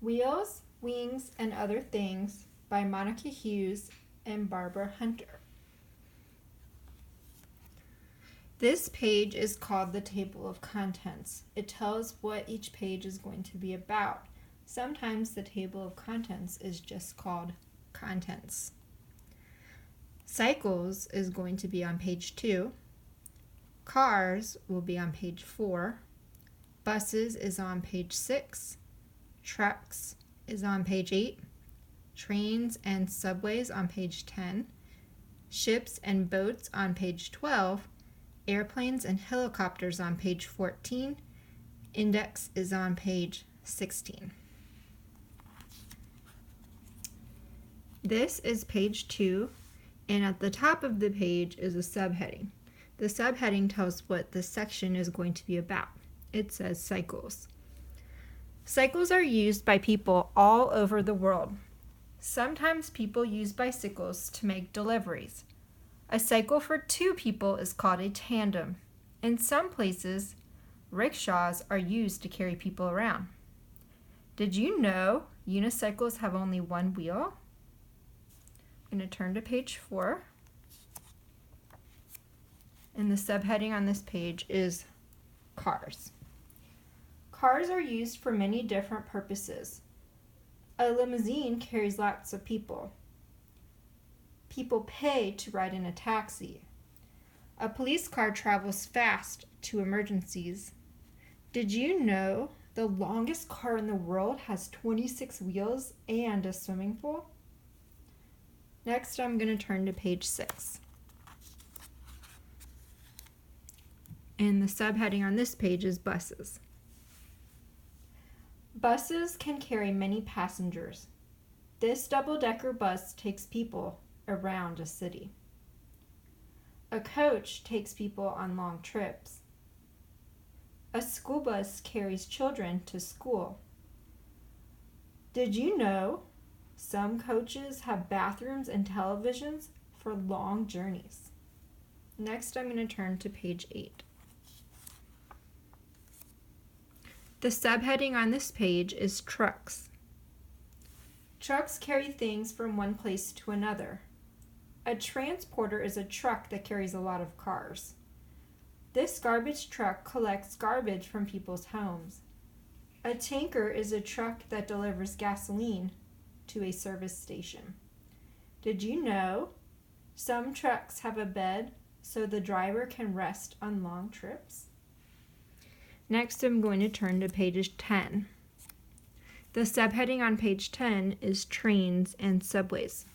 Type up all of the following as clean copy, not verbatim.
Wheels, Wings, and Other Things by Monica Hughes and Barbara Hunter. This page is called the table of contents. It tells what each page is going to be about. Sometimes the table of contents is just called contents. Cycles is going to be on page 2. Cars will be on page 4. Buses is on page 6. Trucks is on page 8. Trains and subways on page 10. Ships and boats on page 12. Airplanes and helicopters on page 14. Index is on page 16. This is page 2, and at the top of the page is a subheading. The subheading tells what the section is going to be about. It says cycles. Cycles are used by people all over the world. Sometimes people use bicycles to make deliveries. A cycle for 2 people is called a tandem. In some places, rickshaws are used to carry people around. Did you know unicycles have only 1 wheel? I'm going to turn to page 4. And the subheading on this page is cars. Cars are used for many different purposes. A limousine carries lots of people. People pay to ride in a taxi. A police car travels fast to emergencies. Did you know the longest car in the world has 26 wheels and a swimming pool? Next, I'm going to turn to page 6. And the subheading on this page is buses. Buses can carry many passengers. This double-decker bus takes people around a city. A coach takes people on long trips. A school bus carries children to school. Did you know some coaches have bathrooms and televisions for long journeys? Next, I'm going to turn to page 8. The subheading on this page is trucks. Trucks carry things from one place to another. A transporter is a truck that carries a lot of cars. This garbage truck collects garbage from people's homes. A tanker is a truck that delivers gasoline to a service station. Did you know some trucks have a bed so the driver can rest on long trips? Next, I'm going to turn to page 10. The subheading on page 10 is trains and subways.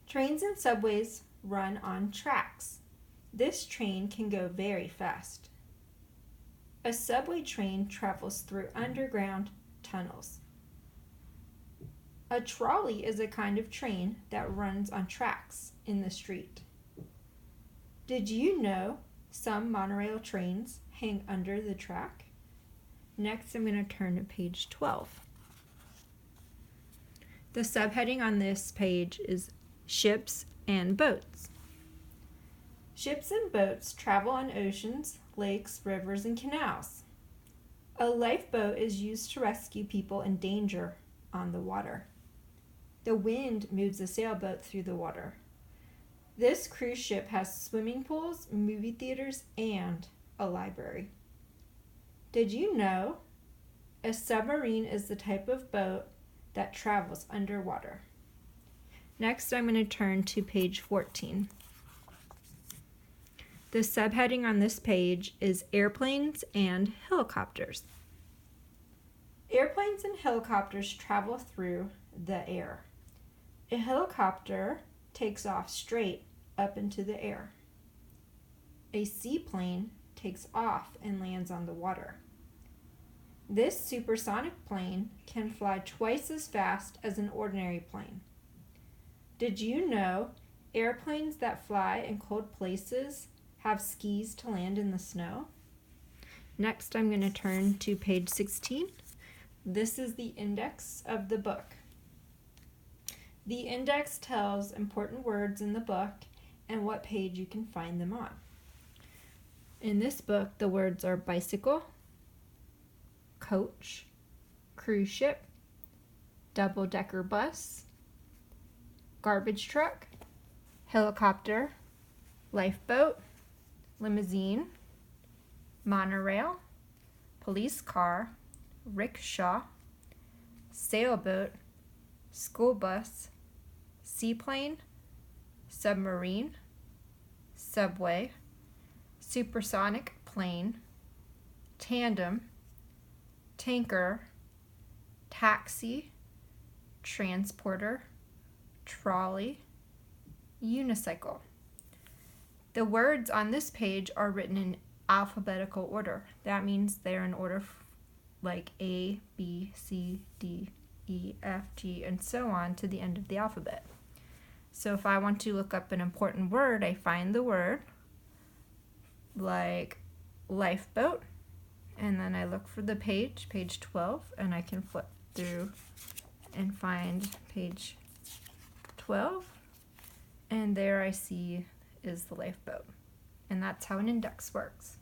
Trains and subways run on tracks. This train can go very fast. A subway train travels through underground tunnels. A trolley is a kind of train that runs on tracks in the street. Did you know some monorail trains hang under the track? Next, I'm going to turn to page 12. The subheading on this page is ships and boats. Ships and boats travel on oceans, lakes, rivers, and canals. A lifeboat is used to rescue people in danger on the water. The wind moves a sailboat through the water. This cruise ship has swimming pools, movie theaters, and a library. Did you know a submarine is the type of boat that travels underwater? Next, I'm going to turn to page 14. The subheading on this page is airplanes and helicopters. Airplanes and helicopters travel through the air. A helicopter takes off straight up into the air. A seaplane takes off and lands on the water. This supersonic plane can fly twice as fast as an ordinary plane. Did you know airplanes that fly in cold places have skis to land in the snow? Next, I'm going to turn to page 16. This is the index of the book. The index tells important words in the book and what page you can find them on. In this book, the words are bicycle, coach, cruise ship, double-decker bus, garbage truck, helicopter, lifeboat, limousine, monorail, police car, rickshaw, sailboat, school bus, seaplane, submarine, subway, supersonic plane, tandem, tanker, taxi, transporter, trolley, unicycle. The words on this page are written in alphabetical order. That means they're in order like A, B, C, D, E, F, G, and so on to the end of the alphabet. So if I want to look up an important word, I find the word like lifeboat, and then I look for the page 12, and I can flip through and find page 12, and there I see is the lifeboat. And that's how an index works.